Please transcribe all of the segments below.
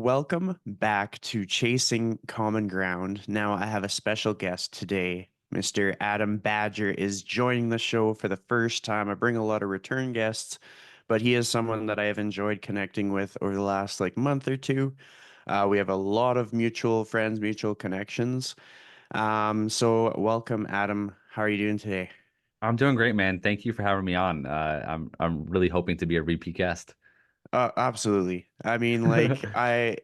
welcome back to Chasing Common Ground. Now, I have a special guest today. Mr. Adam Badger is joining the show for the first time. I bring a lot of return guests, but he is someone that I have enjoyed connecting with over the last month or two. We have a lot of mutual friends, mutual connections. So welcome, Adam. How are you doing today? I'm doing great, man. Thank you for having me on. I'm really hoping to be a repeat guest. Absolutely. I mean, I'm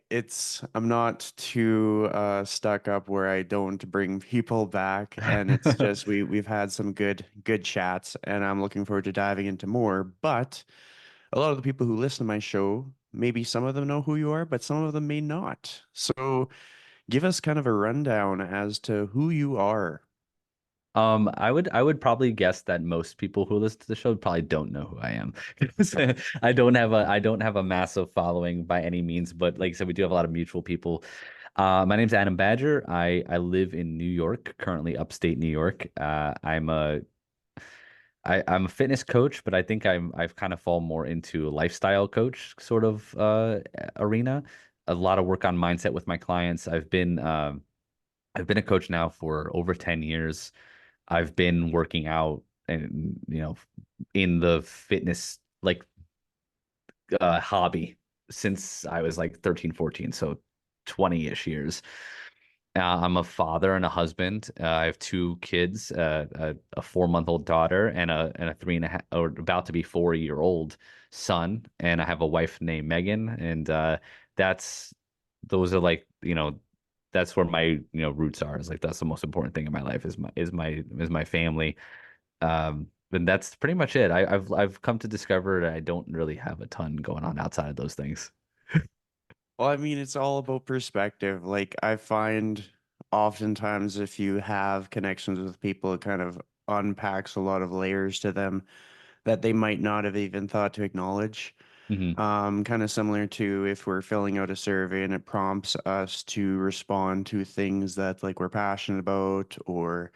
not too stuck up where I don't bring people back, and it's just we've had some good chats, and I'm looking forward to diving into more. But a lot of the people who listen to my show, maybe some of them know who you are, but some of them may not. So give us kind of a rundown as to who you are. I would probably guess that most people who listen to the show probably don't know who I am. I don't have a massive following by any means, but like I said, we do have a lot of mutual people. My name's Adam Badger. I live in New York, currently upstate New York. I'm a fitness coach, but I think I've kind of fallen more into a lifestyle coach sort of arena. A lot of work on mindset with my clients. I've been a coach now for over 10 years. I've been working out and in the fitness hobby since I was like 13, 14, so 20-ish years. I'm a father and a husband. I have two kids, a 4-month-old daughter and a three and a half or about to be 4-year-old son, and I have a wife named Megan, and that's those are that's where my roots are. Is like that's the most important thing in my life is my family. And that's pretty much it. I've come to discover that I don't really have a ton going on outside of those things. Well, I mean, it's all about perspective. Like, I find oftentimes if you have connections with people, it kind of unpacks a lot of layers to them that they might not have even thought to acknowledge. Hmm. Kind of similar to if we're filling out a survey and it prompts us to respond to things that we're passionate about or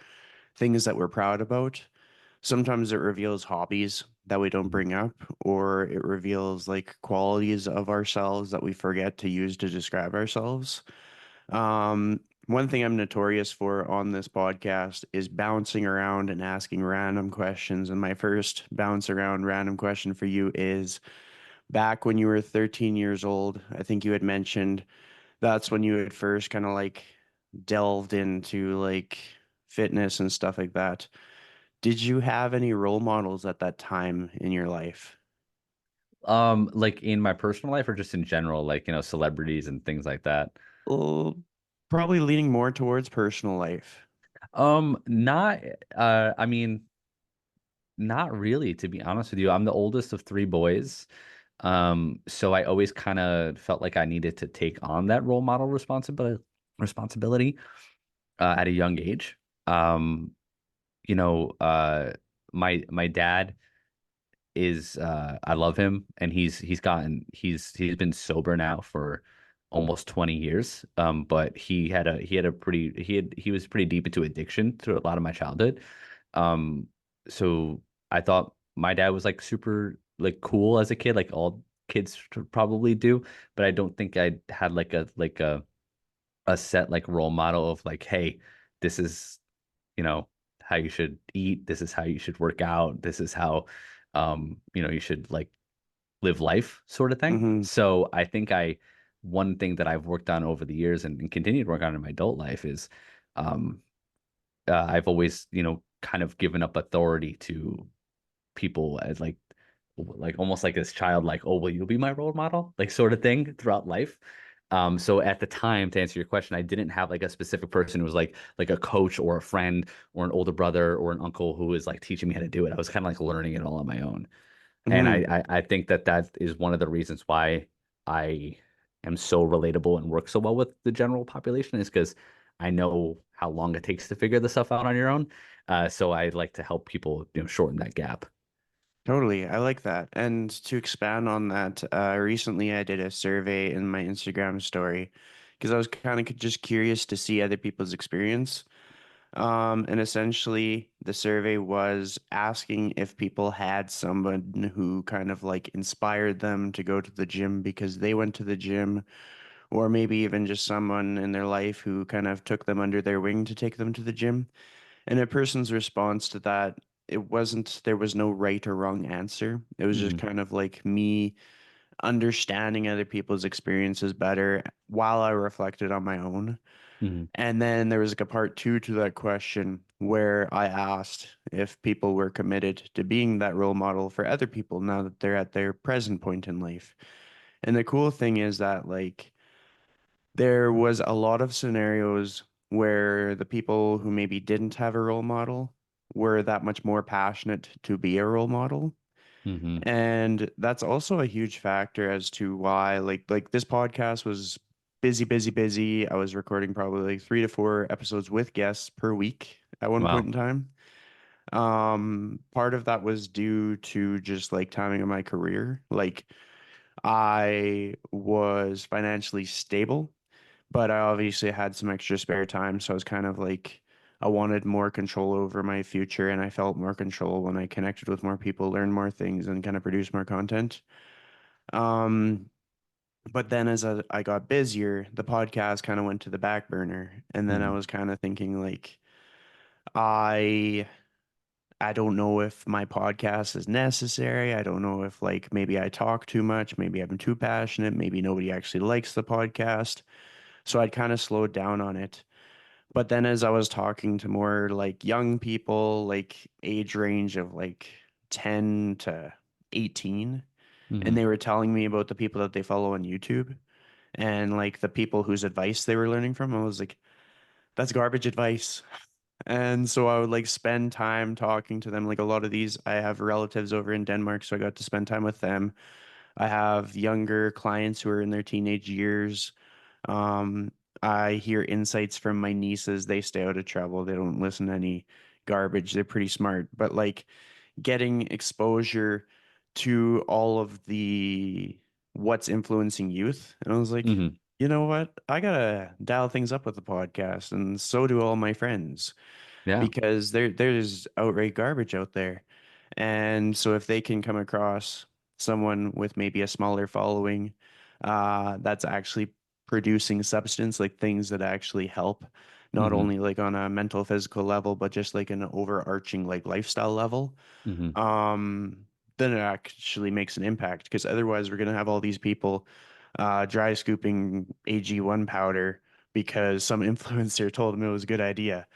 things that we're proud about. Sometimes it reveals hobbies that we don't bring up, or it reveals qualities of ourselves that we forget to use to describe ourselves. One thing I'm notorious for on this podcast is bouncing around and asking random questions. And my first bounce around random question for you is back when you were 13 years old, I think you had mentioned that's when you had first kind of delved into fitness and stuff like that. Did you have any role models at that time in your life? Like in my personal life or just in general, like, celebrities and things like that. Well, probably leaning more towards personal life. Not, I mean, not really, to be honest with you. I'm the oldest of three boys. So I always kind of felt like I needed to take on that role model responsibility at a young age. Um, you know, uh, my dad is I love him, and he's been sober now for almost 20 years. But he was pretty deep into addiction through a lot of my childhood. Um, so I thought my dad was like super like cool as a kid, like all kids probably do, but I don't think I had a set like role model of like, hey, this is you know, how you should eat. This is how you should work out. This is how, you should like live life sort of thing. Hmm. So I think one thing that I've worked on over the years and continue to work on in my adult life is, um, I've always, kind of given up authority to people as like almost like this child, like, oh, will you be my role model? Like sort of thing throughout life. So at the time, to answer your question, I didn't have like a specific person who was like a coach or a friend or an older brother or an uncle who was like teaching me how to do it. I was kind of like learning it all on my own. And Hmm. I think that is one of the reasons why I am so relatable and work so well with the general population is because I know how long it takes to figure this stuff out on your own. So I like to help people, shorten that gap. Totally. I like that. And to expand on that, recently I did a survey in my Instagram story because I was kind of just curious to see other people's experience. And essentially, the survey was asking if people had someone who kind of inspired them to go to the gym because they went to the gym, or maybe even just someone in their life who kind of took them under their wing to take them to the gym. And a person's response to that, there was no right or wrong answer. It was just Hmm. kind of like me understanding other people's experiences better while I reflected on my own. Hmm. And then there was like a part two to that question where I asked if people were committed to being that role model for other people now that they're at their present point in life. And the cool thing is that like there was a lot of scenarios where the people who maybe didn't have a role model were that much more passionate to be a role model. Hmm. And that's also a huge factor as to why like this podcast was busy, busy, busy. I was recording probably like 3 to 4 episodes with guests per week at one point Wow. in time. Part of that was due to just like timing of my career. Like I was financially stable, but I obviously had some extra spare time, so I was kind of like I wanted more control over my future, and I felt more control when I connected with more people, learned more things, and kind of produced more content. Um, but then as I got busier, the podcast kind of went to the back burner, and then I Hmm. was kind of thinking like I I don't know if my podcast is necessary. I don't know if like maybe I talk too much, maybe I'm too passionate, maybe nobody actually likes the podcast. So I'd kind of slowed down on it. But then as I was talking to more like young people, like age range of like 10 to 18, and Hmm. they were telling me about the people that they follow on YouTube and like the people whose advice they were learning from, I was like, that's garbage advice. And so I would like spend time talking to them. Like a lot of these, I have relatives over in Denmark, so I got to spend time with them. I have younger clients who are in their teenage years. Um, I hear insights from my nieces. They stay out of trouble. They don't listen to any garbage. They're pretty smart. But like getting exposure to all of the what's influencing youth. And I was like, Hmm. you know what? I gotta dial things up with the podcast, and so do all my friends Yeah. because there's outright garbage out there. And so if they can come across someone with maybe a smaller following, that's actually producing substance, like things that actually help, not Hmm. only like on a mental, physical level, but just like an overarching like lifestyle level, Hmm. um, then it actually makes an impact because otherwise we're gonna have all these people dry scooping AG1 powder because some influencer told them it was a good idea.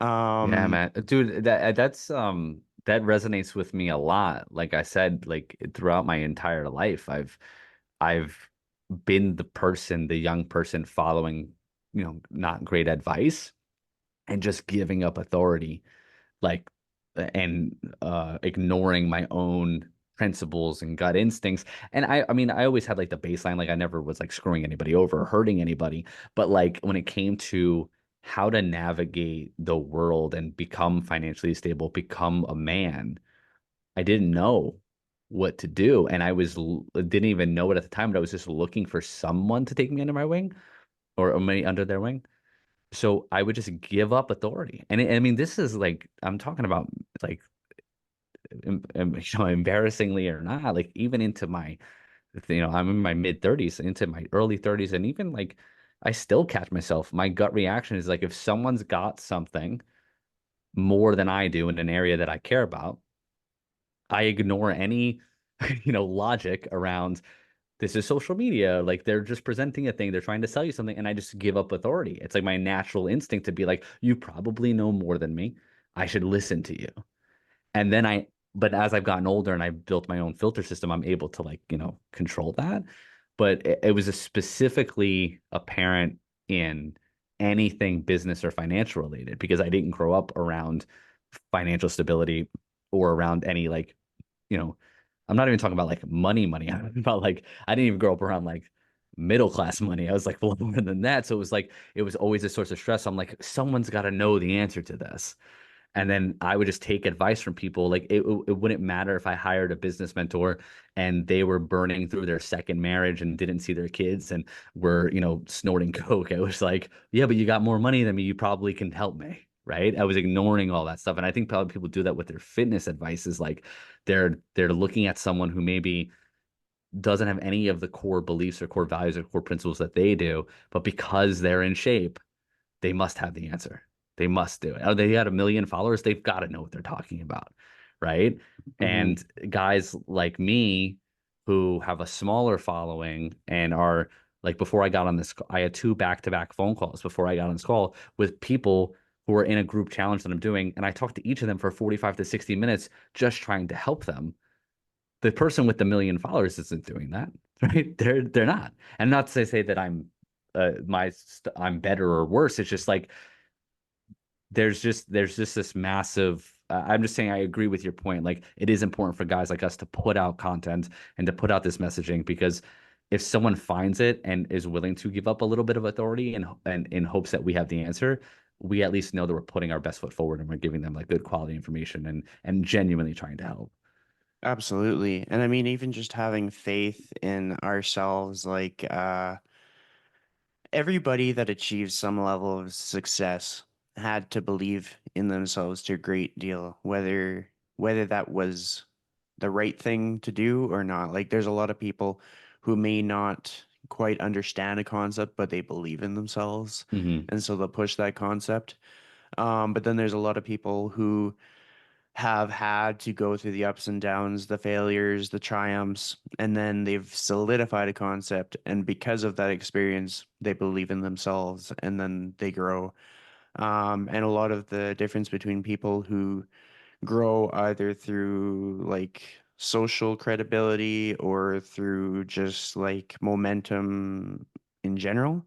Yeah, Um, man. Dude, that resonates with me a lot. Like I said, like throughout my entire life, I've been the person, the young person following, not great advice and just giving up authority, like and ignoring my own principles and gut instincts. And I mean, I always had like the baseline, like I never was like screwing anybody over or hurting anybody. But like when it came to how to navigate the world and become financially stable, become a man, I didn't know what to do. And didn't even know it at the time, but I was just looking for someone to take me under my wing or me under their wing. So I would just give up authority. And I mean, this is like, I'm talking about like, embarrassingly or not, like even into my, I'm in my mid 30s, into my early 30s, and even like, I still catch myself. My gut reaction is like, if someone's got something more than I do in an area that I care about, I ignore any, logic around this is social media. Like they're just presenting a thing, they're trying to sell you something, and I just give up authority. It's like my natural instinct to be like, you probably know more than me. I should listen to you. And then but as I've gotten older and I've built my own filter system, I'm able to like, control that. But it was a specifically apparent in anything business or financial related because I didn't grow up around financial stability or around any like, you know, I'm not even talking about like money. I'm talking about like, I didn't even grow up around like middle class money. I was like lower than that. So it was like, it was always a source of stress. So I'm like, someone's got to know the answer to this. And then I would just take advice from people. Like it wouldn't matter if I hired a business mentor and they were burning through their second marriage and didn't see their kids and were, snorting coke. I was like, yeah, but you got more money than me. You probably can help me. Right. I was ignoring all that stuff. And I think probably people do that with their fitness advice is like they're looking at someone who maybe doesn't have any of the core beliefs or core values or core principles that they do, but because they're in shape, they must have the answer. They must do it. Oh, they had 1 million followers. They've got to know what they're talking about, right? Hmm. And guys like me who have a smaller following and are like before I got on this, I had two back-to-back phone calls before I got on this call with people who are in a group challenge that I'm doing, and I talked to each of them for 45 to 60 minutes just trying to help them. The person with the 1 million followers isn't doing that, right? They're not. And not to say that I'm better or worse. It's just like there's just this massive I'm just saying I agree with your point. Like it is important for guys like us to put out content and to put out this messaging because if someone finds it and is willing to give up a little bit of authority and in hopes that we have the answer, we at least know that we're putting our best foot forward and we're giving them like good quality information and genuinely trying to help. Absolutely. And I mean, even just having faith in ourselves, like everybody that achieved some level of success had to believe in themselves to a great deal, whether that was the right thing to do or not. Like there's a lot of people who may not quite understand a concept, but they believe in themselves. Hmm. And so they'll push that concept. But then there's a lot of people who have had to go through the ups and downs, the failures, the triumphs, and then they've solidified a concept. And because of that experience, they believe in themselves and then they grow. And a lot of the difference between people who grow either through like social credibility or through just like momentum in general,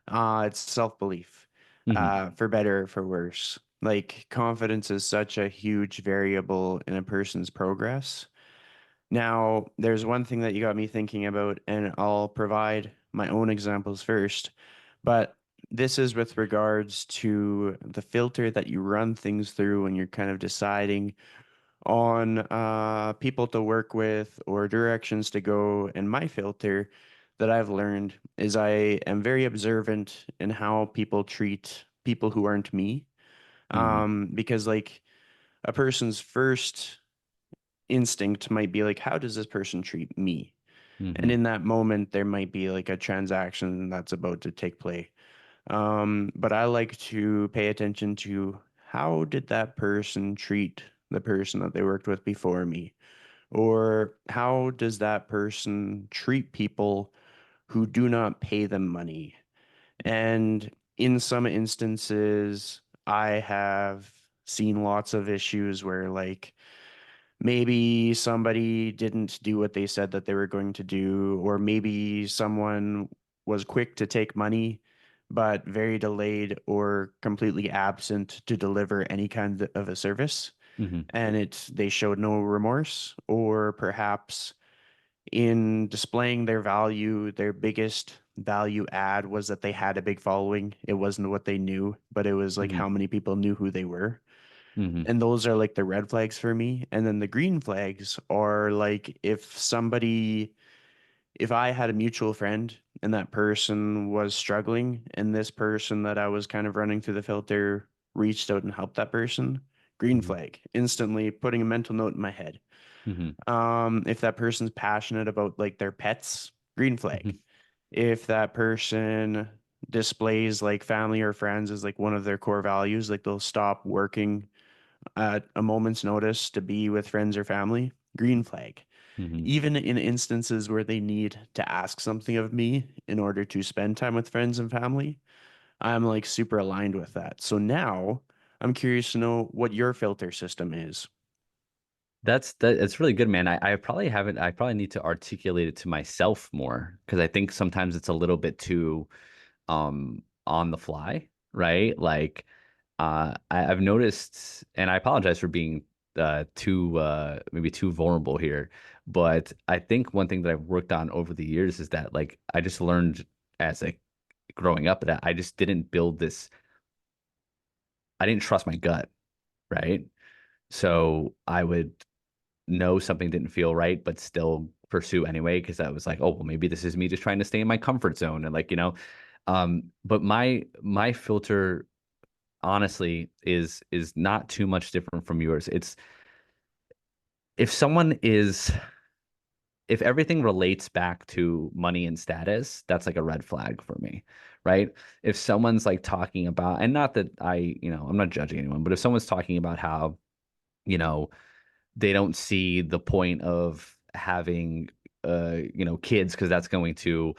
it's self-belief, Hmm. for better or for worse. Like confidence is such a huge variable in a person's progress. Now, there's one thing that you got me thinking about, and I'll provide my own examples first, but this is with regards to the filter that you run things through when you're kind of deciding on people to work with or directions to go. And my filter that I've learned is I am very observant in how people treat people who aren't me. Hmm. Because like a person's first instinct might be like, how does this person treat me? And Hmm. in that moment, there might be like a transaction that's about to take place. But I like to pay attention to how did that person treat the person that they worked with before me? Or how does that person treat people who do not pay them money? And in some instances, I have seen lots of issues where, like, maybe somebody didn't do what they said that they were going to do, or maybe someone was quick to take money, but very delayed or completely absent to deliver any kind of a service. Hmm. And they showed no remorse, or perhaps in displaying their value, their biggest value add was that they had a big following. It wasn't what they knew, but it was like Hmm. how many people knew who they were. Hmm. And those are like the red flags for me. And then the green flags are like if I had a mutual friend and that person was struggling, and this person that I was kind of running through the filter reached out and helped that person, green Hmm. flag, instantly putting a mental note in my head. Hmm. If that person's passionate about like their pets, green flag. Hmm. If that person displays like family or friends as like one of their core values, like they'll stop working at a moment's notice to be with friends or family, green flag. Hmm. Even in instances where they need to ask something of me in order to spend time with friends and family, I'm like super aligned with that. So now I'm curious to know what your filter system is. It's really good, man. I probably haven't I probably need to articulate it to myself more because I think sometimes it's a little bit too on the fly, right? Like I've noticed, and I apologize for being too maybe too vulnerable here, but I think one thing that I've worked on over the years is that like I just learned as a growing up that I just didn't build this, I didn't trust my gut, right? So I would know something didn't feel right, but still pursue anyway because I was like, oh well, maybe this is me just trying to stay in my comfort zone and like but my filter honestly is not too much different from yours. It's if someone is if everything relates back to money and status, that's like a red flag for me, right? If someone's like talking about, and not that I'm not judging anyone, but if someone's talking about how, you know, they don't see the point of having kids because that's going to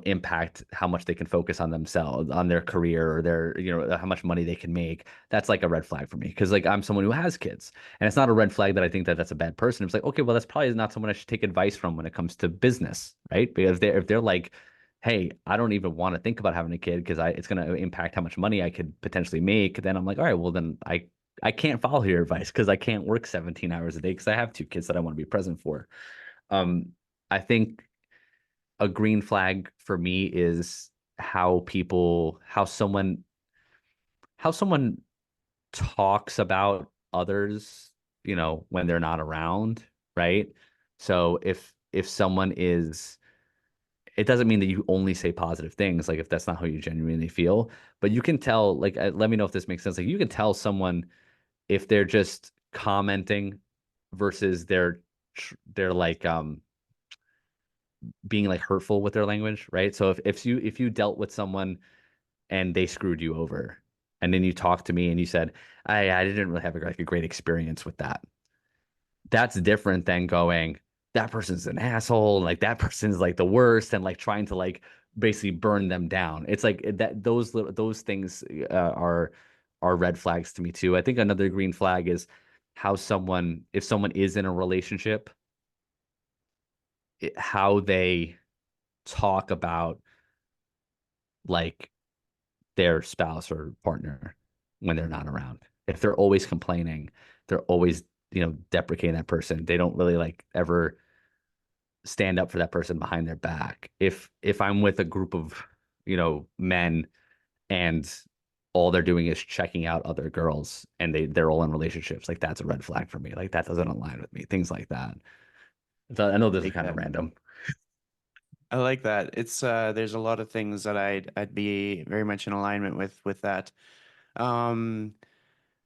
impact how much they can focus on themselves, on their career, or their, how much money they can make. That's like a red flag for me because like I'm someone who has kids, and it's not a red flag that I think that that's a bad person. It's like, okay, well, that's probably not someone I should take advice from when it comes to business, right? Because if they're like, hey, I don't even want to think about having a kid because I it's going to impact how much money I could potentially make, then I'm like, all right, well, then I can't follow your advice because I can't work 17 hours a day because I have two kids that I want to be present for. Um, I think a green flag for me is how someone talks about others, when they're not around, right? So if someone is, it doesn't mean that you only say positive things, like if that's not how you genuinely feel, but you can tell, like, let me know if this makes sense. Like you can tell someone if they're just commenting versus they're like being like hurtful with their language, right? So if you dealt with someone and they screwed you over, and then you talked to me and you said, I didn't really have like a great experience with that. That's different than going, that person's an asshole, and like that person's like the worst, and like trying to like basically burn them down. It's like that those things are red flags to me too. I think another green flag is how someone if someone is in a relationship, how they talk about like their spouse or partner when they're not around. If they're always complaining, they're always, deprecating that person. They don't really like ever stand up for that person behind their back. If I'm with a group of, men and all they're doing is checking out other girls and they're all in relationships, like that's a red flag for me. Like that doesn't align with me. Things like that. So I know this is Like kind of that. random. I like that. It's there's a lot of things that I'd be very much in alignment with that. Um,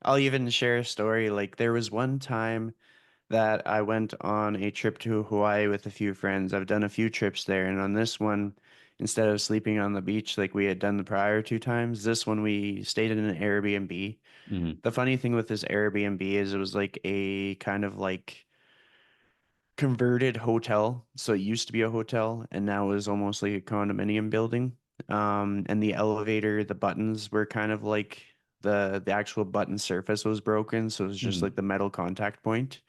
I'll even share a story. Like there was one time that I went on a trip to Hawaii with a few friends. I've done a few trips there, and on this one, instead of sleeping on the beach like we had done the prior two times, this one we stayed in an Airbnb. Hmm. The funny thing with this Airbnb is it was like a kind of like converted hotel. So it used to be a hotel and now is almost like a condominium building. And the elevator, the buttons were kind of like the actual button surface was broken, so it was just Hmm. like the metal contact point.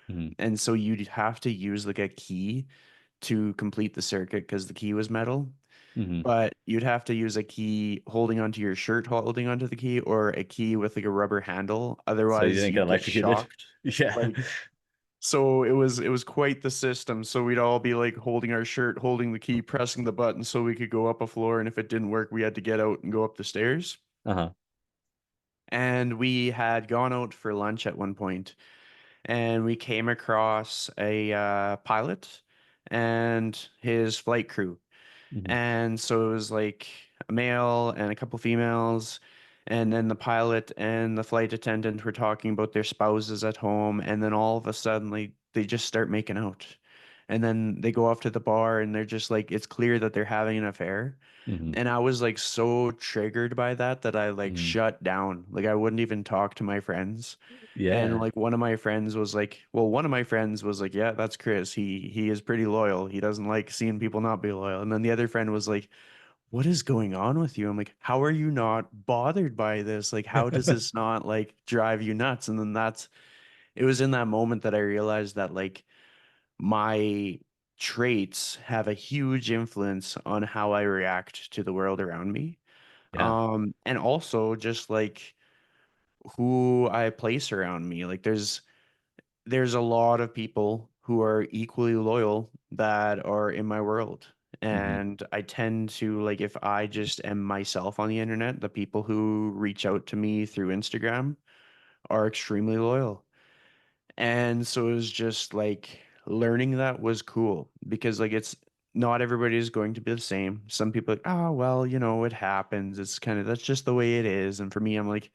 Hmm. And so you'd have to use like a key to complete the circuit because the key was metal. Hmm. But you'd have to use a key holding onto your shirt, holding onto the key, or a key with like a rubber handle. So you Otherwise, didn't get you'd get electrocuted? shocked. Yeah. Like so it was quite the system. So we'd all be like holding our shirt, holding the key, pressing the button so we could go up a floor. And if it didn't work, we had to get out and go up the stairs. Uh-huh. And we had gone out for lunch at one point, and we came across a pilot and his flight crew. Hmm. And so it was like a male and a couple females. And then the pilot and the flight attendant were talking about their spouses at home. And then all of a sudden, like, they just start making out. And then they go off to the bar and they're just like, it's clear that they're having an affair. Hmm. And I was like so triggered by that that I like Hmm. shut down. Like, I wouldn't even talk to my friends. And Yeah. like one of my friends was like, well, one of my friends was like, yeah, that's Chris. He is pretty loyal. He doesn't like seeing people not be loyal. And then the other friend was like, what is going on with you? I'm like, how are you not bothered by this? Like, how does this not like drive you nuts? And then it was in that moment that I realized that like my traits have a huge influence on how I react to the world around me. Yeah. And also just like who I place around me. Like there's a lot of people who are equally loyal that are in my world. Hmm. And I tend to like if I just am myself on the internet, the people who reach out to me through Instagram are extremely loyal. And so it was just like learning that was cool because like it's not everybody is going to be the same. Some people are like, oh well, it happens. It's kind of that's just the way it is. And for me, I'm like,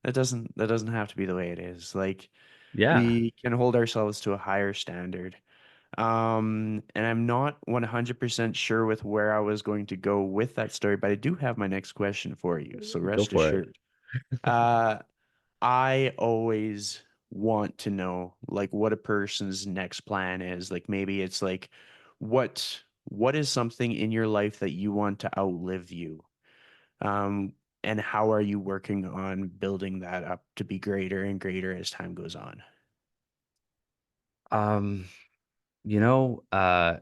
that doesn't have to be the way it is. Like Yeah. we can hold ourselves to a higher standard. And I'm not 100% sure with where I was going to go with that story, but I do have my next question for you, so Go rest for it. assured. Uh, I always want to know like what a person's next plan is. Like maybe it's like what is something in your life that you want to outlive you? Um, and how are you working on building that up to be greater and greater as time goes on? Um,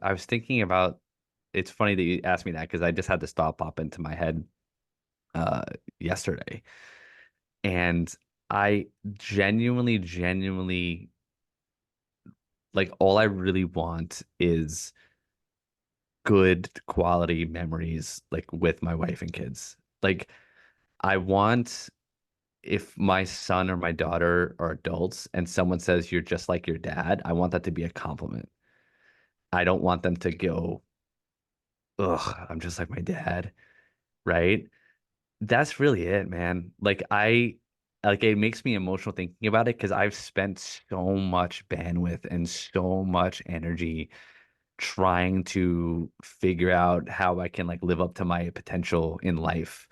I was thinking about it's funny that you asked me that because I just had this thought pop into my head uh yesterday. And I genuinely like all I really want is good quality memories like with my wife and kids. Like I want if my son or my daughter are adults and someone says you're just like your dad, I want that to be a compliment. I don't want them to go, ugh, I'm just like my dad, right? That's really it, man. Like it makes me emotional thinking about it because I've spent so much bandwidth and so much energy trying to figure out how I can like live up to my potential in life.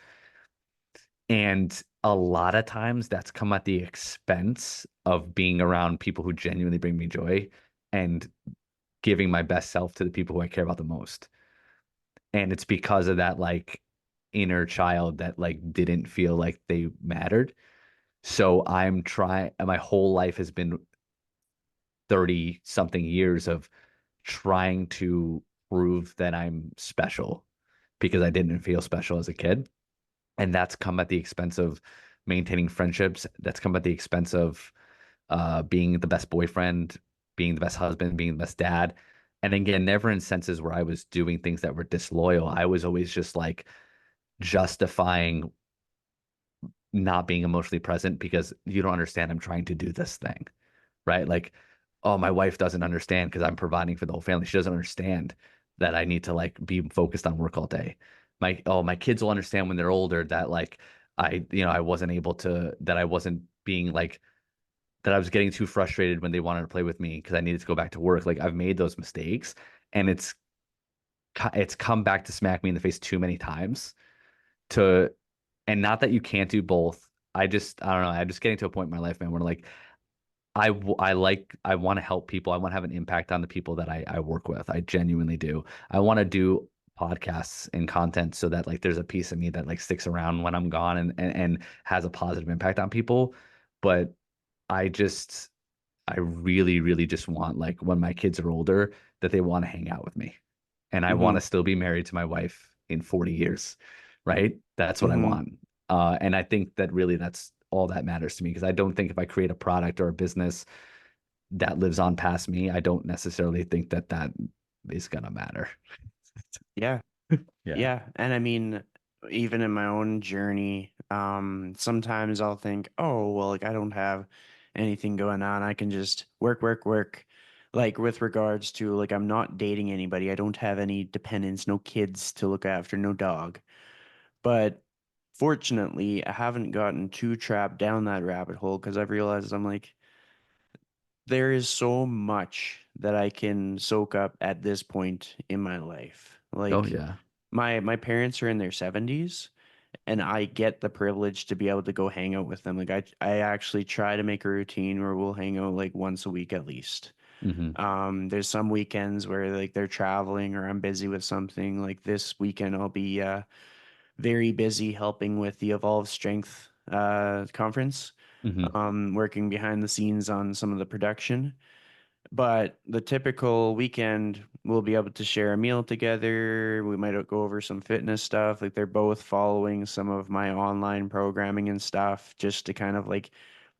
And a lot of times that's come at the expense of being around people who genuinely bring me joy and giving my best self to the people who I care about the most. And it's because of that like inner child that like didn't feel like they mattered. So I'm trying, my whole life has been 30 something years of trying to prove that I'm special because I didn't feel special as a kid. And that's come at the expense of maintaining friendships. That's come at the expense of being the best boyfriend, being the best husband, being the best dad. And again, never in senses where I was doing things that were disloyal. I was always just like justifying not being emotionally present because you don't understand I'm trying to do this thing, right? Like, oh, my wife doesn't understand because I'm providing for the whole family. She doesn't understand that I need to like be focused on work all day. My kids will understand when they're older that like I wasn't able to that I wasn't being like that I was getting too frustrated when they wanted to play with me because I needed to go back to work. Like I've made those mistakes and it's come back to smack me in the face too many times to and not that you can't do both. I don't know. I'm just getting to a point in my life, man, where like I want to help people. I want to have an impact on the people that I work with. I genuinely do. I want to do podcasts and content so that like there's a piece of me that like sticks around when I'm gone and has a positive impact on people. But I just I really just want like when my kids are older that they want to hang out with me. And I want Hmm. to still be married to my wife in 40 years, right? That's what I Hmm. want. And I think that really that's all that matters to me because I don't think if I create a product or a business that lives on past me, I don't necessarily think that that is gonna matter. Yeah. Yeah. Yeah. And I mean, even in my own journey, sometimes I'll think, oh, well, like I don't have anything going on. I can just work, work, work. Like with regards to like I'm not dating anybody. I don't have any dependents, no kids to look after, no dog. But fortunately, I haven't gotten too trapped down that rabbit hole because I've realized I'm like, there is so much that I can soak up at this point in my life. Oh Like yeah. my parents are in their 70s and I get the privilege to be able to go hang out with them. Like I actually try to make a routine where we'll hang out like once a week at least. Hmm. There's some weekends where like they're traveling or I'm busy with something. Like this weekend I'll be very busy helping with the Evolve Strength conference, Hmm. working behind the scenes on some of the production. But the typical weekend, we'll be able to share a meal together. We might go over some fitness stuff. Like they're both following some of my online programming and stuff, just to kind of like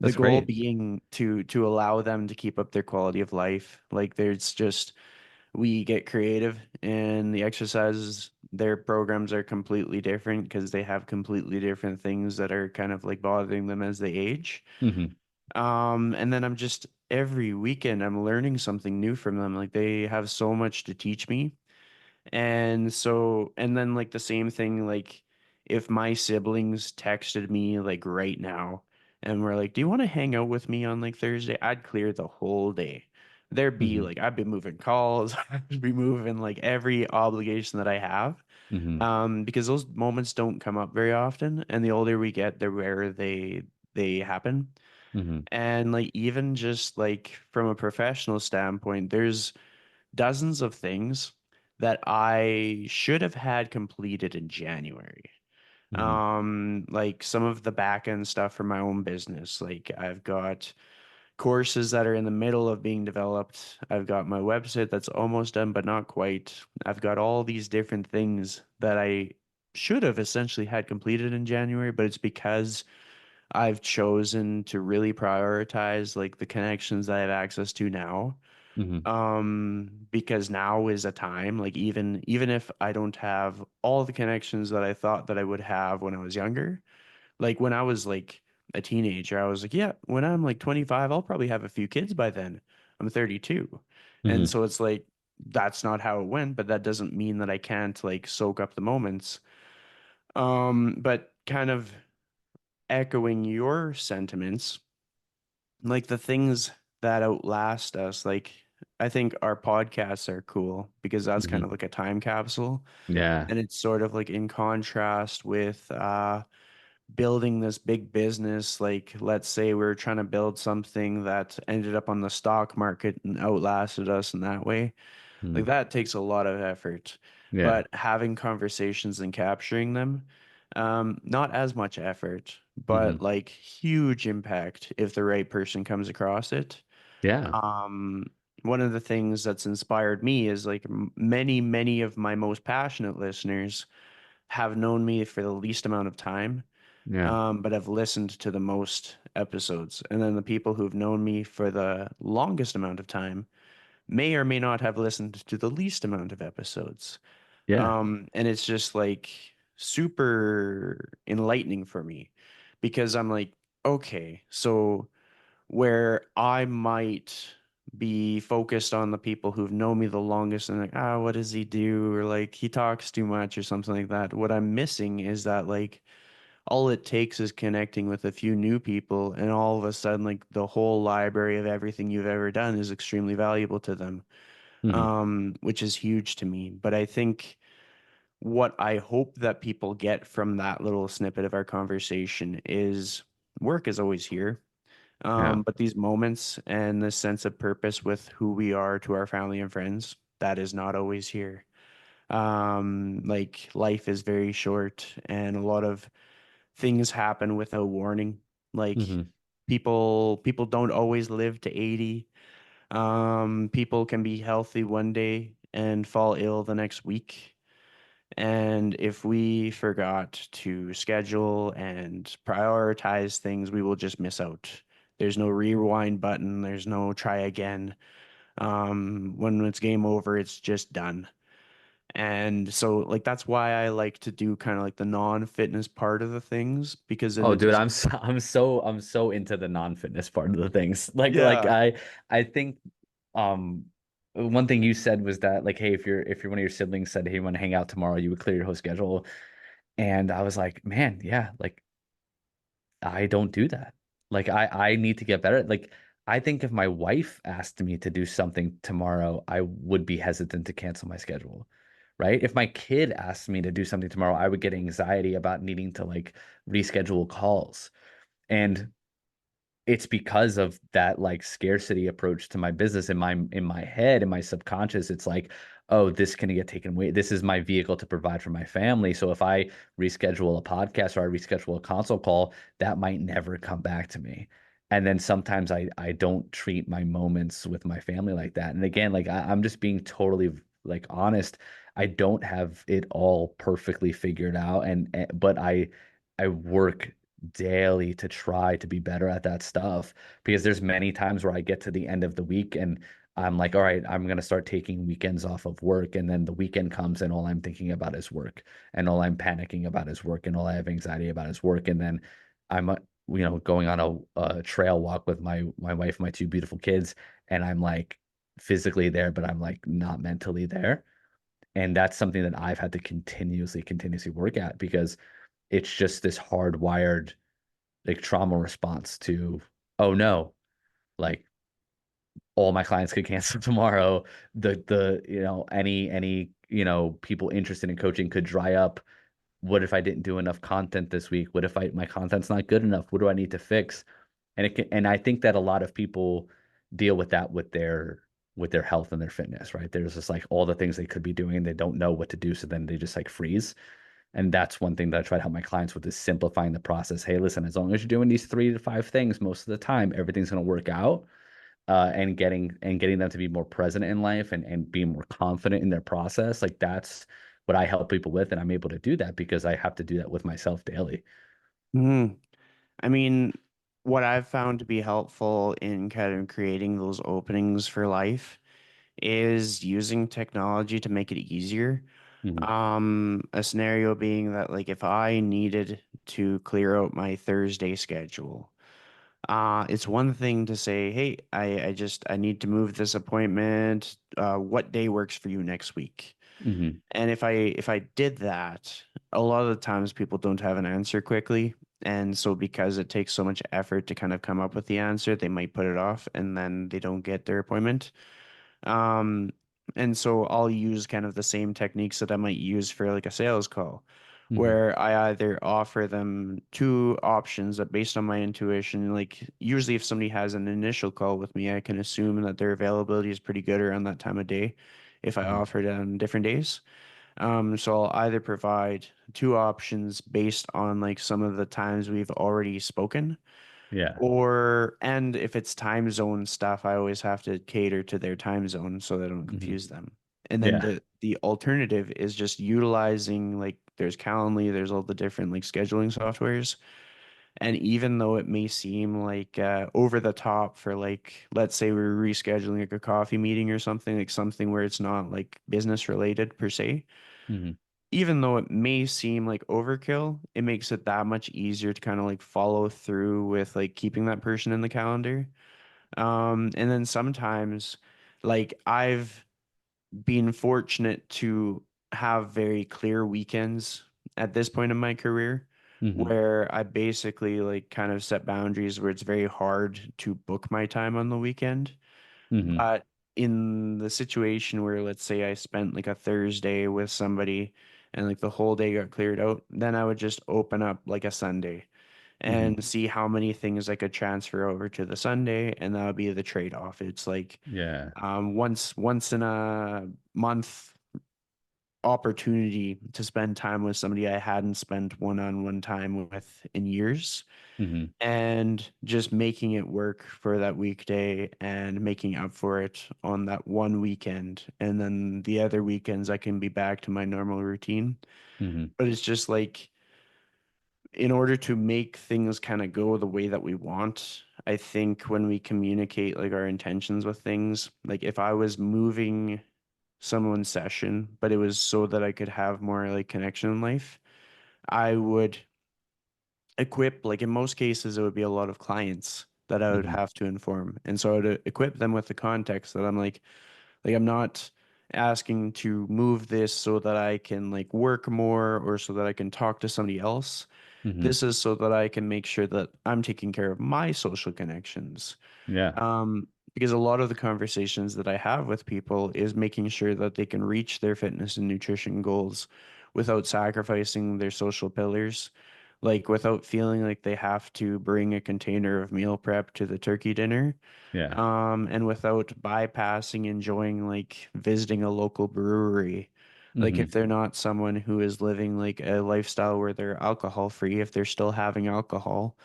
the That's goal great. being to allow them to keep up their quality of life. Like there's just we get creative and the exercises, their programs are completely different because they have completely different things that are kind of like bothering them as they age. Hmm. And then I'm just every weekend I'm learning something new from them. Like they have so much to teach me. And so, and then like the same thing, like if my siblings texted me like right now and were like, "Do you want to hang out with me on like Thursday?" I'd clear the whole day there'd be Hmm. like I'd be moving calls, I'd be moving like every obligation that I have. Hmm. Because those moments don't come up very often, and the older we get, the rarer they happen. Hmm. And like even just like from a professional standpoint, there's dozens of things that I should have had completed in January. Hmm. Like some of the back end stuff for my own business. Like I've got courses that are in the middle of being developed. I've got my website that's almost done, but not quite. I've got all these different things that I should have essentially had completed in January, but it's because I've chosen to really prioritize like the connections that I have access to now. Hmm. Because now is a time, like even if I don't have all the connections that I thought that I would have when I was younger, like when I was like a teenager, I was like, yeah, when I'm like 25, I'll probably have a few kids by then. I'm 32. And Hmm. so it's like that's not how it went, but that doesn't mean that I can't like soak up the moments. But kind of echoing your sentiments, like the things that outlast us, like I think our podcasts are cool because that's kind Hmm. of like a time capsule. Yeah. And it's sort of like in contrast with building this big business. Like, let's say we're trying to build something that ended up on the stock market and outlasted us in that way. Like, Hmm. that takes a lot of effort. Yeah. But having conversations and capturing them, not as much effort, but Hmm. like huge impact if the right person comes across it. Yeah. Um, One of the things that's inspired me is like many of my most passionate listeners have known me for the least amount of time, Yeah. but have listened to the most episodes. And then the people who've known me for the longest amount of time may or may not have listened to the least amount of episodes. Yeah. And it's just like super enlightening for me because I'm like, okay, so where I might be focused on the people who've known me the longest and like, ah, what does he do? Or like he talks too much or something like that. What I'm missing is that like all it takes is connecting with a few new people, and all of a sudden, like the whole library of everything you've ever done is extremely valuable to them, Hmm. which is huge to me. But I think what I hope that people get from that little snippet of our conversation is work is always here. Yeah. But these moments and this sense of purpose with who we are to our family and friends, that is not always here. Like life is very short and a lot of things happen without warning. Like Hmm. people don't always live to 80. People can be healthy one day and fall ill the next week. And if we forgot to schedule and prioritize things, we will just miss out. There's no rewind button, there's no try again. When it's game over, it's just done. And so like that's why I like to do kind of like the non-fitness part of the things because then Oh, it dude, doesn't. I'm so into the non-fitness part of the things. Like Yeah. I think um one thing you said was that like, hey, if you're one of your siblings said, hey, you want to hang out tomorrow, you would clear your whole schedule. And I was like, man, yeah, like I don't do that. Like I need to get better. Like I think if my wife asked me to do something tomorrow, I would be hesitant to cancel my schedule. Right? If my kid asked me to do something tomorrow, I would get anxiety about needing to like reschedule calls. And it's because of that like scarcity approach to my business in my head, in my subconscious. It's like, oh, this can get taken away. This is my vehicle to provide for my family. So if I reschedule a podcast or I reschedule a console call, that might never come back to me. And then sometimes I don't treat my moments with my family like that. And again, like I'm just being totally like honest. I don't have it all perfectly figured out, but I work daily to try to be better at that stuff, because there's many times where I get to the end of the week and I'm like, all right, I'm gonna start taking weekends off of work, and then the weekend comes and all I'm thinking about is work, and all I'm panicking about is work, and all I have anxiety about is work, and then I'm going on a trail walk with my wife, my two beautiful kids, and I'm like physically there, but I'm like not mentally there, and that's something that I've had to continuously work at, because it's just this hardwired like trauma response to, oh no, like all my clients could cancel tomorrow. The any people interested in coaching could dry up. What if I didn't do enough content this week? What if my content's not good enough? What do I need to fix? And I think that a lot of people deal with that with their health and their fitness, right? There's just like all the things they could be doing and they don't know what to do, so then they just like freeze. And that's one thing that I try to help my clients with, is simplifying the process. Hey, listen, as long as you're doing these 3 to 5 things most of the time, everything's going to work out. And getting them to be more present in life and be more confident in their process. Like that's what I help people with, and I'm able to do that because I have to do that with myself daily. Mhm. I mean, what I've found to be helpful in kind of creating those openings for life is using technology to make it easier. Hmm. A scenario being that like if I needed to clear out my Thursday schedule, it's one thing to say, hey, I need to move this appointment. What day works for you next week? Hmm. And if I did that, a lot of the times people don't have an answer quickly. And so because it takes so much effort to kind of come up with the answer, they might put it off and then they don't get their appointment. Um, and so I'll use kind of the same techniques that I might use for like a sales call, Hmm. where I either offer them two options that based on my intuition, like usually if somebody has an initial call with me, I can assume that their availability is pretty good around that time of day if I Hmm. offer it on different days. So I'll either provide two options based on like some of the times we've already spoken, Yeah. or and if it's time zone stuff, I always have to cater to their time zone so that I don't Hmm. confuse them. And then Yeah. the alternative is just utilizing like there's Calendly, there's all the different like scheduling softwares. And even though it may seem like over the top for like let's say we're rescheduling like a coffee meeting or something like something where it's not like business related per se, Hmm. even though it may seem like overkill, it makes it that much easier to kind of like follow through with like keeping that person in the calendar. And then sometimes, like I've been fortunate to have very clear weekends at this point in my career Hmm. where I basically like kind of set boundaries where it's very hard to book my time on the weekend. Hmm. But in the situation where, let's say, I spent like a Thursday with somebody and like the whole day got cleared out, then I would just open up like a Sunday Hmm. and see how many things I could transfer over to the Sunday, and that would be the trade-off. It's like Yeah. once in a month opportunity to spend time with somebody I hadn't spent one-on-one time with in years Hmm. and just making it work for that weekday and making up for it on that one weekend. And then the other weekends, I can be back to my normal routine. Hmm. But it's just like, in order to make things kind of go the way that we want, I think when we communicate like our intentions with things, like if I was moving someone's session, but it was so that I could have more like connection in life, I would equip, like in most cases, it would be a lot of clients that I would Hmm. have to inform. And so I would equip them with the context that I'm like, I'm not asking to move this so that I can like work more or so that I can talk to somebody else. Hmm. This is so that I can make sure that I'm taking care of my social connections. Yeah. Because a lot of the conversations that I have with people is making sure that they can reach their fitness and nutrition goals without sacrificing their social pillars, like without feeling like they have to bring a container of meal prep to the turkey dinner, Yeah. and without bypassing enjoying like visiting a local brewery. Like if Hmm. they're not someone who is living like a lifestyle where they're alcohol free, if they're still having alcohol,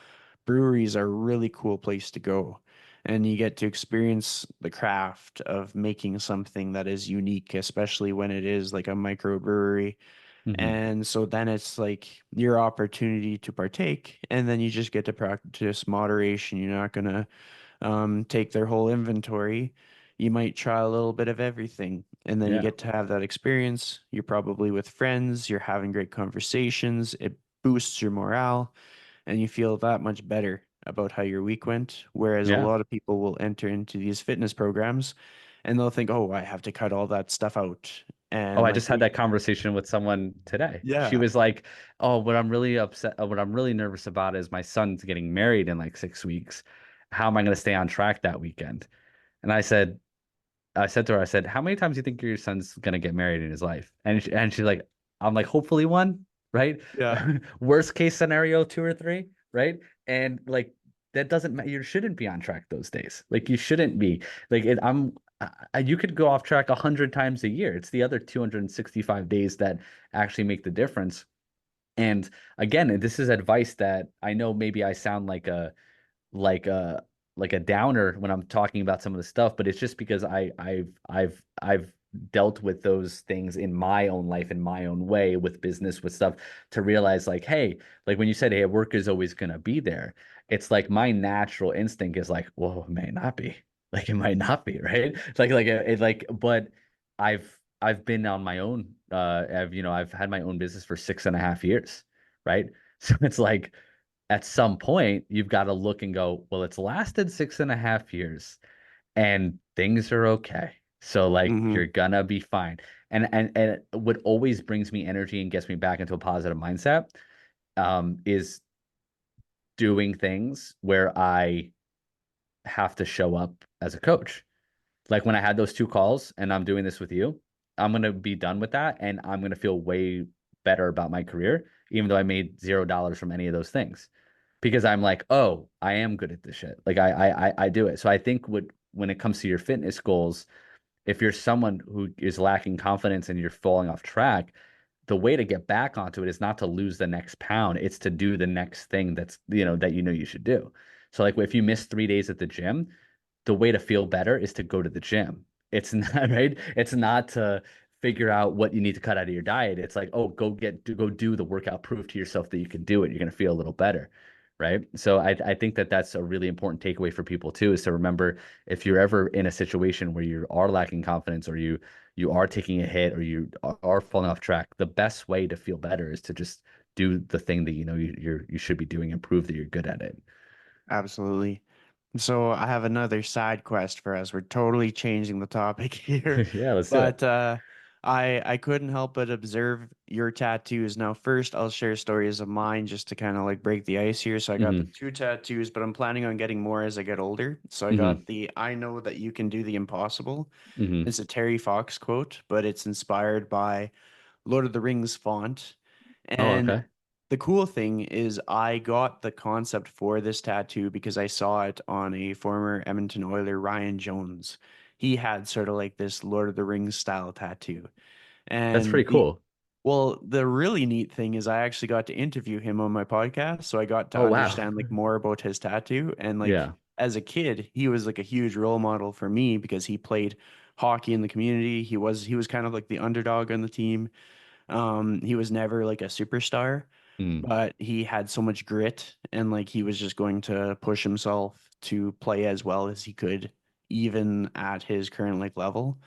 breweries are a really cool place to go. And you get to experience the craft of making something that is unique, especially when it is like a microbrewery. Hmm. And so then it's like your opportunity to partake, and then you just get to practice moderation. You're not gonna take their whole inventory. You might try a little bit of everything, and then you Yeah. get to have that experience. You're probably with friends, you're having great conversations, it boosts your morale, and you feel that much better about how your week went. Whereas a Yeah. lot of people will enter into these fitness programs and they'll think, oh, I have to cut all that stuff out. Oh, And I like just had we, that conversation with someone today. She yeah, was like, "Oh, what I'm really upset, what I'm really nervous about is my son's getting married in like 6 weeks. How am I going to stay on track that weekend?" And I said to her, I said, how many times do you think your son's gonna get married in his life? And she's like, I'm like, hopefully one, right? Yeah. Worst case scenario, two or three, right? And like that doesn't matter. You shouldn't be on track those days. Like you shouldn't be. Like you could go off track 100 times a year. It's the other 265 days that actually make the difference. And again, this is advice that I know maybe I sound like a like a downer when I'm talking about some of the stuff, but it's just because I've dealt with those things in my own life in my own way with business with stuff to realize like, hey, like when you said, hey, work is always gonna be there, it's like my natural instinct is like, well, it may not be. Like it might not be, right? It's but I've been on my own. I've had my own business for 6.5 years, right? So it's like at some point you've got to look and go, well, it's lasted 6.5 years and things are okay. So like Hmm. you're gonna be fine. And what always brings me energy and gets me back into a positive mindset is doing things where I have to show up as a coach. Like when I had those two calls and I'm doing this with you, I'm gonna be done with that and I'm gonna feel way better about my career, even though I made $0 from any of those things. Because I'm like, oh, I am good at this shit. Like I do it. So I think when it comes to your fitness goals, if you're someone who is lacking confidence and you're falling off track, the way to get back onto it is not to lose the next pound. It's to do the next thing that you should do. So like if you miss 3 days at the gym, the way to feel better is to go to the gym. It's not right. It's not to figure out what you need to cut out of your diet. It's like, oh, go do the workout, prove to yourself that you can do it. You're going to feel a little better. Right. So I think that that's a really important takeaway for people too, is to remember if you're ever in a situation where you are lacking confidence or you are taking a hit or you are falling off track, the best way to feel better is to just do the thing that you should be doing and prove that you're good at it. Absolutely. So I have another side quest for us. We're totally changing the topic here, Yeah, let's do it. but I couldn't help but observe your tattoos. Now, first, I'll share stories of mine just to kind of like break the ice here. So I got the Hmm. two tattoos, but I'm planning on getting more as I get older. So I got Hmm. the "I know that you can do the impossible." Hmm. It's a Terry Fox quote, but it's inspired by Lord of the Rings font. Oh, And okay. the cool thing is I got the concept for this tattoo because I saw it on a former Edmonton Oiler, Ryan Jones. He had sort of like this Lord of the Rings style tattoo. That's And pretty cool. the really neat thing is I actually got to interview him on my podcast, so I got to Oh, wow. understand like more about his tattoo. And like Yeah. as a kid, he was like a huge role model for me because he played hockey in the community. He was kind of like the underdog on the team. He was never like a superstar, Mm. but he had so much grit and like he was just going to push himself to play as well as he could, even at his current like level.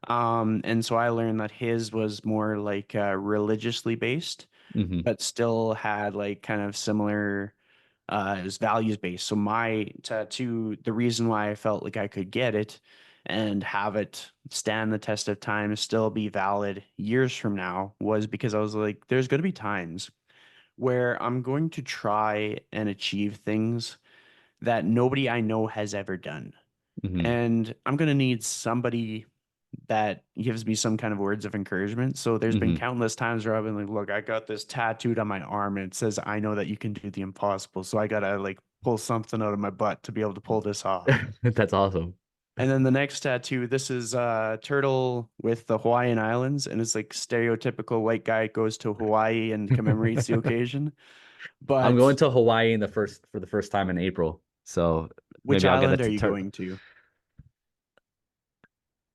And so I learned that his was more like religiously based, Hmm. but still had like kind of similar it was values based. So my tattoo, the reason why I felt like I could get it and have it stand the test of time, still be valid years from now, was because I was like, there's going to be times where I'm going to try and achieve things that nobody I know has ever done. Hmm. And I'm going to need somebody that gives me some kind of words of encouragement. So there's been Hmm. countless times where I've been like, look, I got this tattooed on my arm and it says, I know that you can do the impossible. So I gotta like pull something out of my butt to be able to pull this off. That's awesome. And then the next tattoo, this is a turtle with the Hawaiian Islands, and it's like stereotypical white guy goes to Hawaii and commemorates the occasion. I'm going But to Hawaii for the first time in April. So which maybe I'll get island it are to you turn. going to?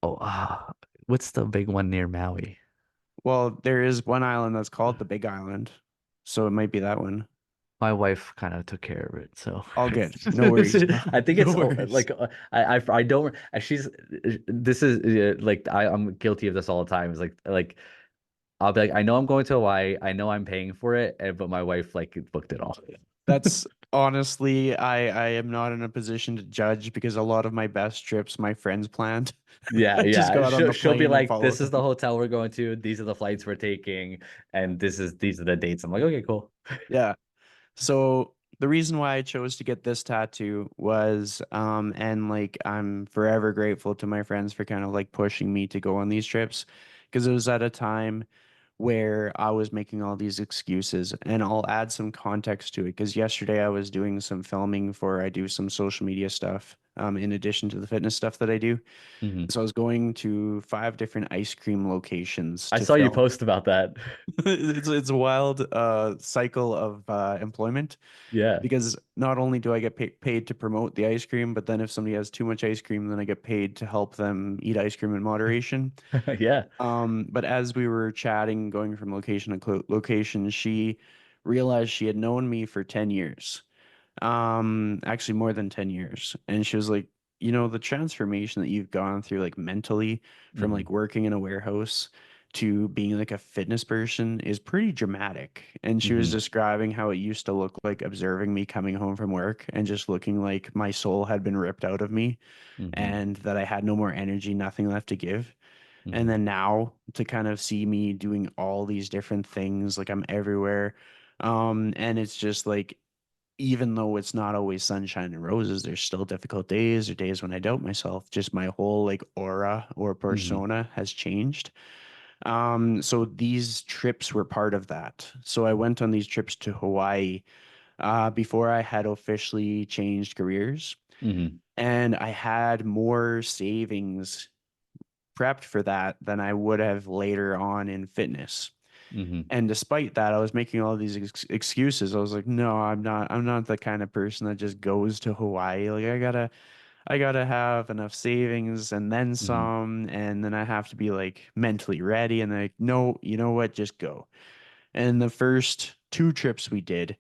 Oh, what's the big one near Maui? Well, there is one island that's called the Big Island. So it might be that one. My wife kind of took care of it, so All good. No worries, bro. I think No it's worries. like I don't. She's this is like I'm guilty of this all the time. It's like I'll be like, I know I'm going to Hawaii. I know I'm paying for it, but my wife like booked it all. That's honestly, I am not in a position to judge because a lot of my best trips my friends planned. Yeah, I just yeah. got on the She'll be plane and like, followed "This is the them. hotel we're going to. These are the flights we're taking, and these are the dates." I'm like, "Okay, cool." Yeah. So the reason why I chose to get this tattoo was, and like I'm forever grateful to my friends for kind of like pushing me to go on these trips because it was at a time where I was making all these excuses. And I'll add some context to it because yesterday I was doing some filming for I do some social media stuff, in addition to the fitness stuff that I do. Hmm. So I was going to 5 different ice cream locations I to saw you film. post about that. It's a wild cycle of employment Yeah. because not only do I get paid to promote the ice cream, but then if somebody has too much ice cream, then I get paid to help them eat ice cream in moderation. Yeah. But as we were chatting, going from location to location, she realized she had known me for 10 years. Actually more than 10 years. And she was like, you know, the transformation that you've gone through, like mentally, from Hmm. like working in a warehouse to being like a fitness person is pretty dramatic. And she was Hmm. describing how it used to look like observing me coming home from work and just looking like my soul had been ripped out of me Hmm. and that I had no more energy, nothing left to give. And Hmm. then now to kind of see me doing all these different things, like I'm everywhere. And it's just like, even though it's not always sunshine and roses, there's still difficult days or days when I doubt myself. Just my whole like aura or Hmm. persona has changed. So these trips were part of that. So I went on these trips to Hawaii before I had officially changed careers, Hmm. and I had more savings prepped for that than I would have later on in fitness. Hmm. And despite that, I was making all these excuses. I was like, no, I'm not. I'm not the kind of person that just goes to Hawaii. Like I gotta have enough savings and then Hmm. some, and then I have to be like mentally ready. And like, no, you know what? Just go. And the first 2 trips we did,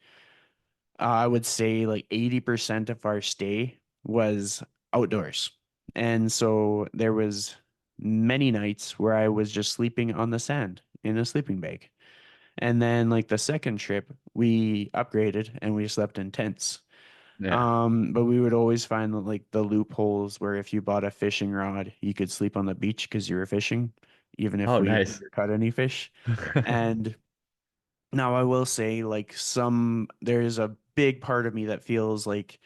I would say like 80% of our stay was outdoors. And so there was many nights where I was just sleeping on the sand in a sleeping bag. And then like the second trip, we upgraded and we slept in tents. Yeah. But we would always find like the loopholes where if you bought a fishing rod, you could sleep on the beach because you were fishing, even if Oh, we nice. never caught any fish. And now I will say like there's a big part of me that feels like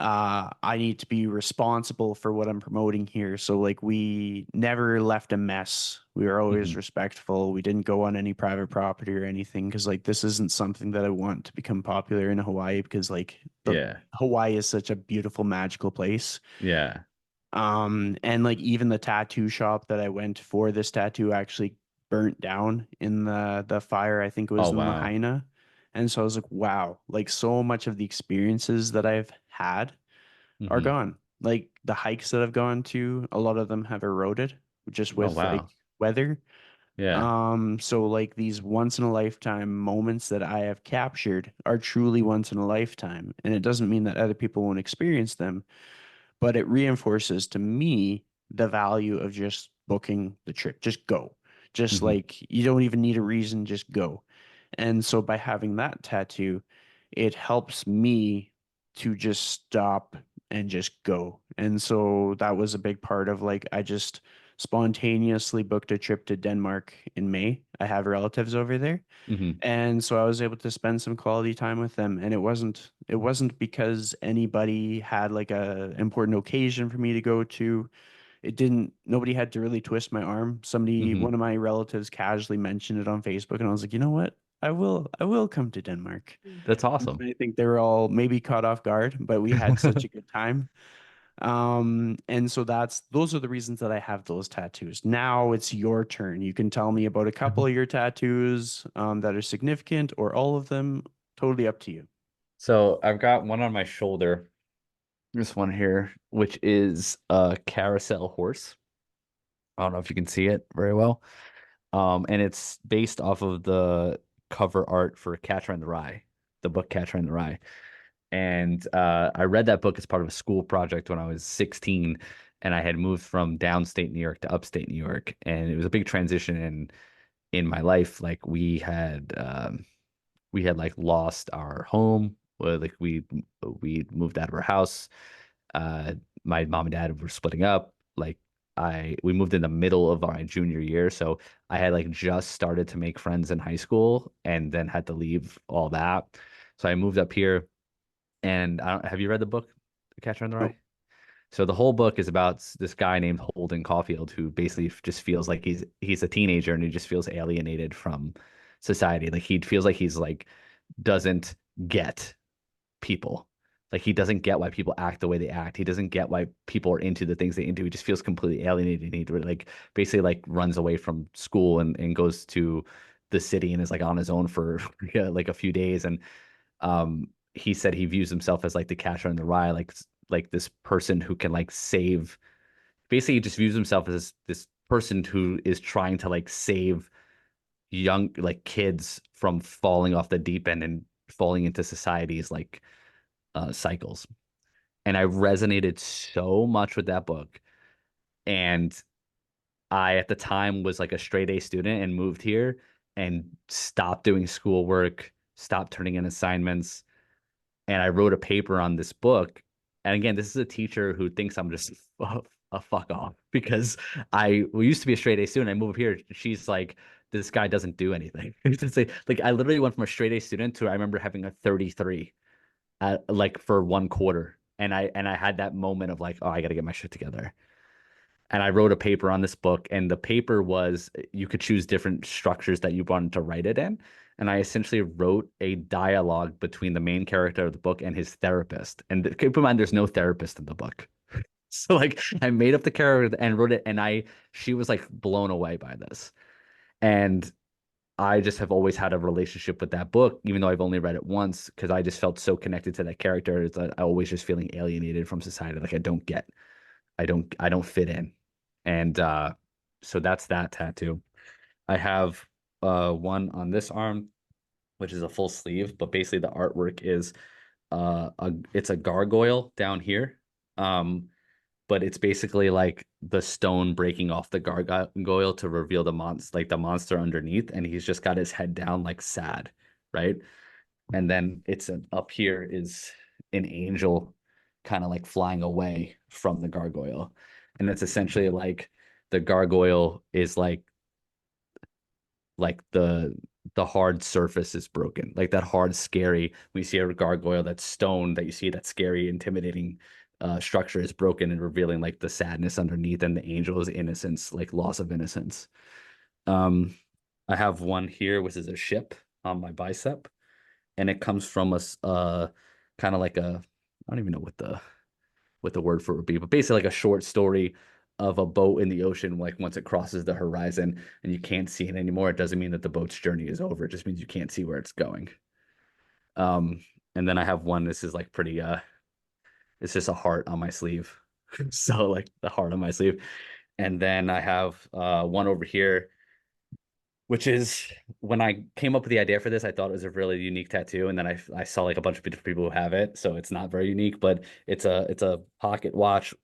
I need to be responsible for what I'm promoting here. So like we never left a mess. We were always Hmm. respectful. We didn't go on any private property or anything because like this isn't something that I want to become popular in Hawaii because like the Yeah. Hawaii is such a beautiful, magical place. Yeah. And like even the tattoo shop that I went for this tattoo actually burnt down in the fire. I think it Oh, was in wow. Lahaina. And so I was like, wow, like so much of the experiences that I've had are Hmm. gone. Like the hikes that I've gone to, a lot of them have eroded just Oh, with like wow. weather. Yeah. So like these once in a lifetime moments that I have captured are truly once in a lifetime. And it doesn't mean that other people won't experience them, but it reinforces to me the value of just booking the trip. Just go. Just Hmm. like you don't even need a reason, just go. And so by having that tattoo, it helps me to just stop and just go. And so that was a big part of like I just spontaneously booked a trip to Denmark in May. I have relatives over there. Hmm. And so I was able to spend some quality time with them. And it wasn't because anybody had like a important occasion for me to go to. It didn't Nobody had to really twist my arm. Hmm. One of my relatives casually mentioned it on Facebook and I was like, you know what? I will come to Denmark. That's And awesome. I think they were all maybe caught off guard, but we had such a good time. And so those are the reasons that I have those tattoos. Now it's your turn. You can tell me about a couple of your tattoos that are significant or all of them. Totally up to you. So I've got one on my shoulder, this one here, which is a carousel horse. I don't know if you can see it very well. And it's based off of the cover art for Catcher in the Rye, the book Catcher in the Rye. And I read that book as part of a school project when I was 16, and I had moved from downstate New York to upstate New York, and it was a big transition in my life. Like we had like lost our home. Like we moved out of our house. Uh, my mom and dad were splitting up. Like we moved in the middle of our junior year, so I had like just started to make friends in high school, and then had to leave all that. So I moved up here And have you read the book, The Catcher in the Nope. Rye? So the whole book is about this guy named Holden Caulfield who basically just feels like he's a teenager and he just feels alienated from society. Like he feels like he's like doesn't get people. Like he doesn't get why people act the way they act. He doesn't get why people are into the things they into. He just feels completely alienated. He like basically like runs away from school and goes to the city and is like on his own for like a few days. And he said he views himself as like the catcher in the rye, like this person who can like save. Basically, he just views himself as this person who is trying to like save young like kids from falling off the deep end and falling into society's like cycles. And I resonated so much with that book. And I, at the time, was like a straight A student and moved here and stopped doing schoolwork, stopped turning in assignments. And I wrote a paper on this book. And again, this is a teacher who thinks I'm just a fuck off because we used to be a straight A student. I moved here. She's like, this guy doesn't do anything. It's like I literally went from a straight A student to I remember having a 33 like for one quarter. And I had that moment of like, oh, I got to get my shit together. And I wrote a paper on this book, and the paper was you could choose different structures that you wanted to write it in. And I essentially wrote a dialogue between the main character of the book and his therapist. And keep in mind, there's no therapist in the book. So like I made up the character and wrote it, and she was like blown away by this. And I just have always had a relationship with that book, even though I've only read it once, because I just felt so connected to that character. It's that I always just feeling alienated from society. Like I don't fit in. And so that's that tattoo. I have one on this arm, which is a full sleeve, but basically the artwork is it's a gargoyle down here. But it's basically like the stone breaking off the gargoyle to reveal the monster underneath, and he's just got his head down like sad, right? And then up here is an angel kind of like flying away from the gargoyle. And it's essentially like the gargoyle is like the hard surface is broken. Like that hard, scary, when you see a gargoyle, that stone that you see, that scary, intimidating structure is broken and revealing like the sadness underneath and the angel's innocence, like loss of innocence. Um, I have one here, which is a ship on my bicep, and it comes from kind of like I don't even know what the word for it would be, but basically like a short story of a boat in the ocean. Like once it crosses the horizon and you can't see it anymore, it doesn't mean that the boat's journey is over. It just means you can't see where it's going. Um, and then I have one. This is like pretty. It's just a heart on my sleeve. So like the heart on my sleeve, and then I have one over here, which is when I came up with the idea for this, I thought it was a really unique tattoo, and then I saw like a bunch of different people who have it, so it's not very unique, but it's a pocket watch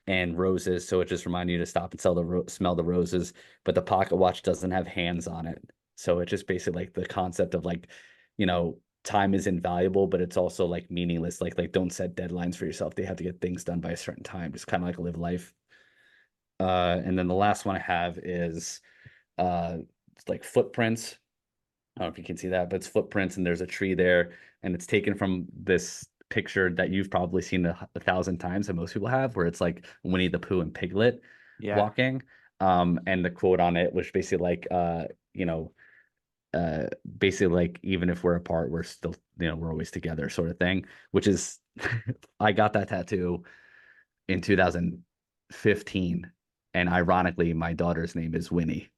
and roses, so it just reminds you to stop and smell the roses. But the pocket watch doesn't have hands on it, so it's just basically like the concept of like, time is invaluable, but it's also like meaningless. Like don't set deadlines for yourself. They have to get things done by a certain time. Just kind of like live life. And then the last one I have is it's like footprints. I don't know if you can see that, but it's footprints and there's a tree there, and it's taken from this picture that you've probably seen a thousand times and most people have, where it's like Winnie the Pooh and Piglet Yeah. walking. And the quote on it was basically like, uh, basically like even if we're apart, we're still, we're always together, sort of thing. Which is, I got that tattoo in 2015, and ironically, my daughter's name is Winnie.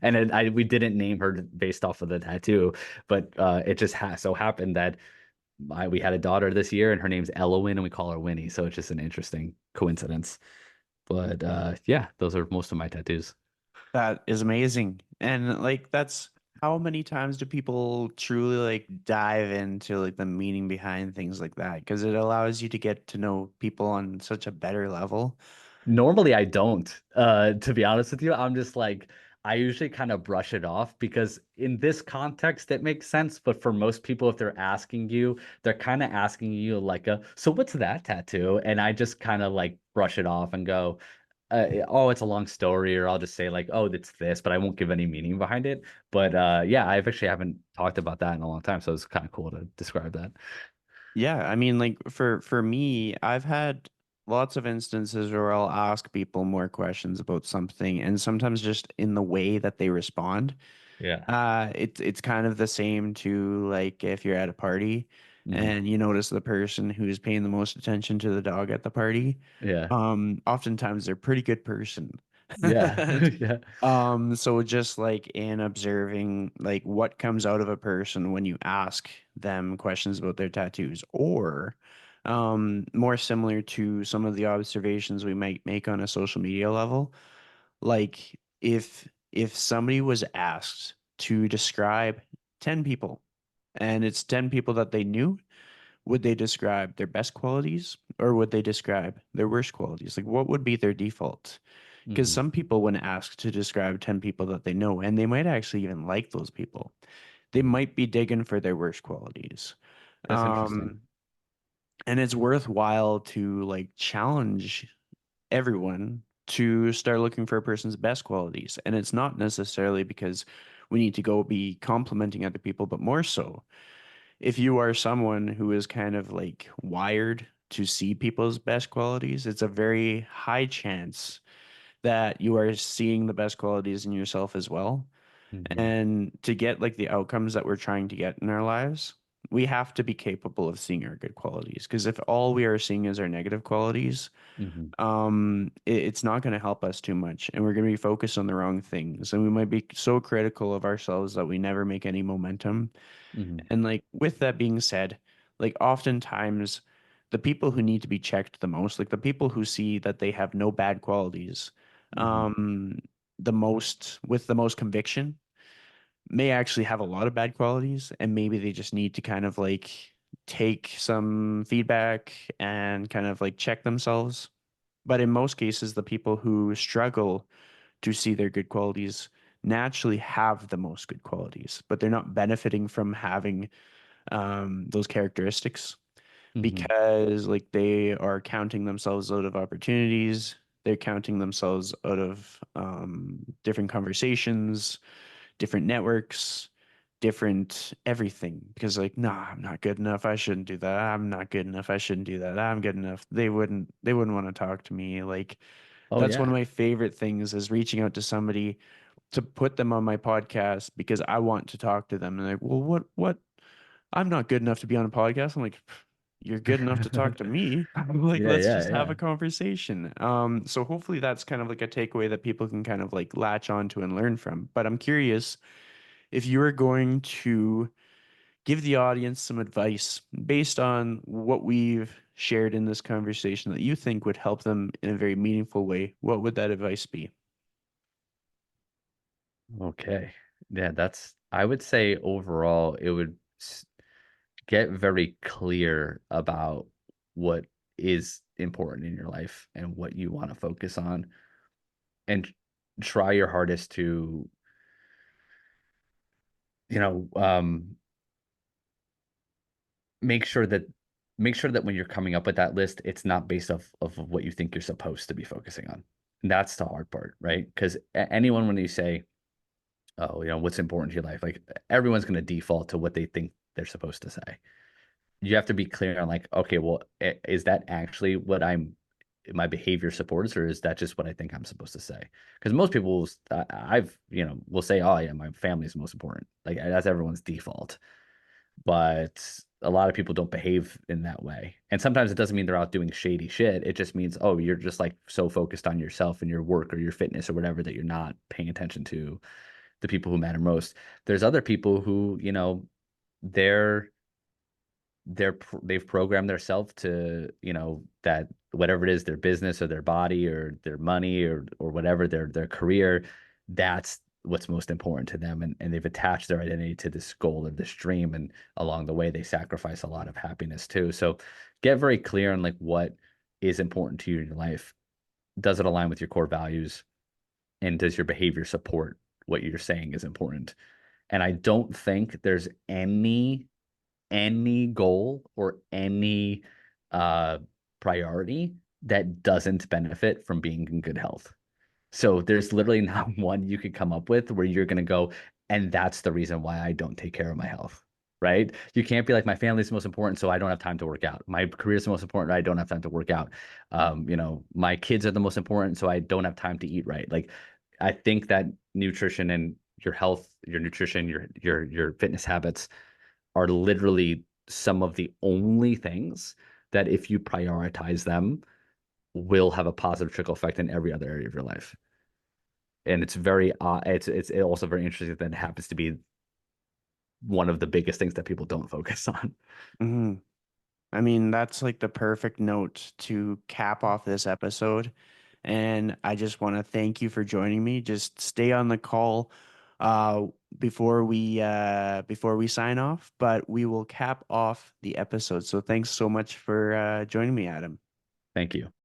And we didn't name her based off of the tattoo, but it just so happened that we had a daughter this year, and her name's Elowen, and we call her Winnie. So it's just an interesting coincidence. But yeah, those are most of my tattoos. That is amazing. And like that's how many times do people truly like dive into like the meaning behind things like that? Because it allows you to get to know people on such a better level. Normally, I don't. To be honest with you, I'm just like I usually kind of brush it off because in this context it makes sense. But for most people, if they're asking you, they're kind of asking you like so what's that tattoo? And I just kind of like brush it off and go, oh, it's a long story, or I'll just say like, oh, it's this, but I won't give any meaning behind it. But yeah, I've actually haven't talked about that in a long time, so it's kind of cool to describe that. Yeah, I mean, like for me, I've had lots of instances where I'll ask people more questions about something, and sometimes just in the way that they respond, Yeah. it's kind of the same to like if you're at a party Hmm. and you notice the person who's paying the most attention to the dog at the party, Yeah. oftentimes they're a pretty good person. Yeah. And Yeah. so just like in observing like what comes out of a person when you ask them questions about their tattoos, or more similar to some of the observations we might make on a social media level, like if somebody was asked to describe 10 people and it's 10 people that they knew, would they describe their best qualities or would they describe their worst qualities? Like what would be their default? Because Hmm. some people, when asked to describe 10 people that they know, and they might actually even like those people, they Hmm. might be digging for their worst qualities. That's interesting. Um, and it's worthwhile to like challenge everyone to start looking for a person's best qualities. And it's not necessarily because we need to go be complimenting other people, but more so if you are someone who is kind of like wired to see people's best qualities, it's a very high chance that you are seeing the best qualities in yourself as well. Hmm. And to get like the outcomes that we're trying to get in our lives, we have to be capable of seeing our good qualities. Because if all we are seeing is our negative qualities, Hmm. it's not going to help us too much. And we're going to be focused on the wrong things. And we might be so critical of ourselves that we never make any momentum. Hmm. And like with that being said, like oftentimes the people who need to be checked the most, like the people who see that they have no bad qualities, Hmm. um, the most with the most conviction may actually have a lot of bad qualities, and maybe they just need to kind of like take some feedback and kind of like check themselves. But in most cases, the people who struggle to see their good qualities naturally have the most good qualities, but they're not benefiting from having those characteristics Hmm. because like they are counting themselves out of opportunities. They're counting themselves out of different conversations, different networks, different everything. Because like, nah, I'm not good enough. I shouldn't do that. I'm not good enough. I shouldn't do that. I'm good enough. They wouldn't want to talk to me. Like Oh that's one of yeah. my favorite things is reaching out to somebody to put them on my podcast because I want to talk to them. And like, well, what? I'm not good enough to be on a podcast. I'm like, you're good enough to talk to me. I'm like, Yeah, let's yeah, just have yeah. a conversation. So hopefully that's kind of like a takeaway that people can kind of like latch onto and learn from. But I'm curious if you were going to give the audience some advice based on what we've shared in this conversation that you think would help them in a very meaningful way, what would that advice be? Okay. Yeah, I would say overall, it would get very clear about what is important in your life and what you want to focus on, and try your hardest to, you know, make sure that make sure that when you're coming up with that list, it's not based off of what you think you're supposed to be focusing on. And that's the hard part, right? Because anyone, when you say, oh, what's important to your life, like everyone's going to default to what they think they're supposed to say. You have to be clear on like, okay, well, is that actually what my behavior supports, or is that just what I think I'm supposed to say? Because most people, will say, oh yeah, my family is most important. Like that's everyone's default, but a lot of people don't behave in that way. And sometimes it doesn't mean they're out doing shady shit. It just means, oh, you're just like so focused on yourself and your work or your fitness or whatever that you're not paying attention to the people who matter most. There's other people who, they're they've programmed themselves to, that whatever it is, their business or their body or their money or whatever their career, that's what's most important to them, and they've attached their identity to this goal or this dream, and along the way they sacrifice a lot of happiness too. So get very clear on like what is important to you in your life. Does it align with your core values, and does your behavior support what you're saying is important? And I don't think there's any goal or any uh priority that doesn't benefit from being in good health. So there's literally not one you could come up with where you're going to go, and that's the reason why I don't take care of my health. right? You can't be like, my family's the most important, so I don't have time to work out. My career is the most important, I don't have time to work out. My kids are the most important, so I don't have time to eat right. Like, I think that nutrition and your health, your nutrition, your fitness habits are literally some of the only things that if you prioritize them will have a positive trickle effect in every other area of your life. And it's very it's also very interesting that it happens to be one of the biggest things that people don't focus on. Hmm. I mean, that's like the perfect note to cap off this episode. And I just want to thank you for joining me. Just stay on the call uh before we sign off, but we will cap off the episode. So thanks so much for joining me, Adam. Thank you.